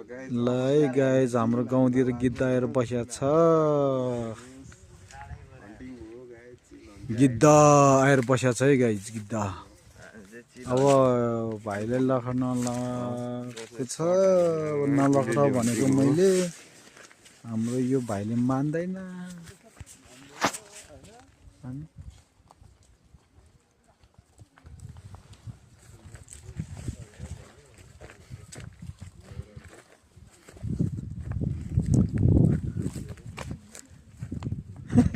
ल है गाइज हाम्रो गाउँतिर गिद्ध आएर बसेको छ गिद्ध आएर बसेको छ है गाइज गिद्ध अब भाइले लखन लगाएको छ नलखर भनेको मैले हाम्रो यो भाइले मान्दैन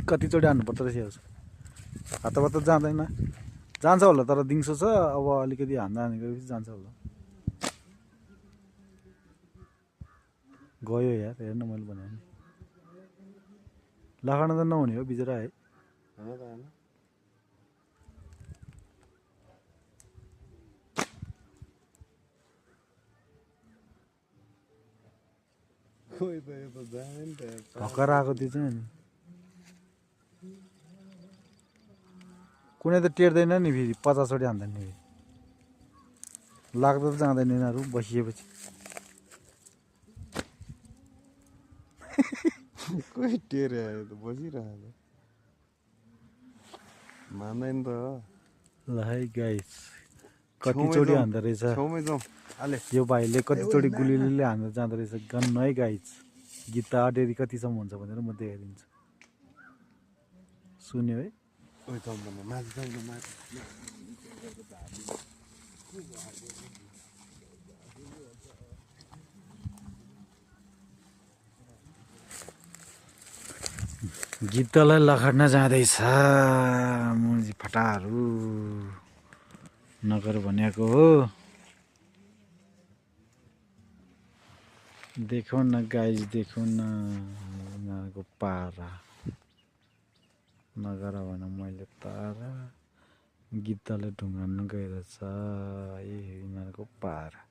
कतिचोटि हान्नुपर्छ रहेछ हातबाट जाँदैन जान्छ होला तर दिउँसो छ अब अलिकति हान्दा हानेपछि जान्छ होला गयो यार हेर्न मैले भने लखन त नहुने हो बिचरा है भर्खर आएको त्यो चाहिँ नि कुनै त टेर्दैन नि फेरि 50 चोटि हान्दा नि लाग्दो त जाँदैन यिनीहरू बसिएपछि कोही टेरे आयो त बसिरहेको मान्दैन त ल है गाइस कतिचोटि हान्दा रहेछ छेउमै जाउँ आले यो भाइले कतिचोटि गुलिले हान्दा जाँदो रहेछ गन है गाइस गीत अडेरी कतिसम्म हुन्छ भनेर म देखाइदिन्छु सुन्यो है ओइ जाउँ न माथि जाउँ न माथि गिद्धलाई लखड्न जाँदैछ मुजी फटाहरू नगर भनेको हो देखौ न गाइज देखौ न यिनीहरूको पारा नगर भन मैले तारा गिद्धले ढुङ्गाउनु गइरहेछ यिनीहरूको पारा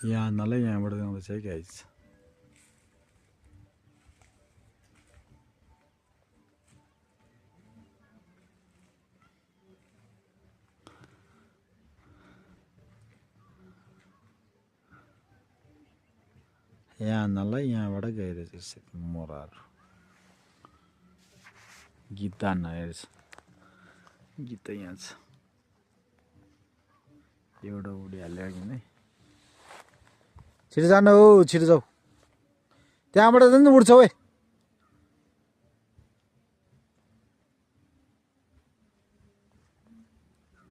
यहाँ नलाई यहाँबाट जाँदैछ है गाइज यहाँ नलाई यहाँबाट गइरहेछ मोराहरू गीत नहेर्छ गीत यहाँ छ एउटा उडिहाल्यो कि नै छिटो जानु हौ छिटो जाऊ त्यहाँबाट झन् उड्छौ है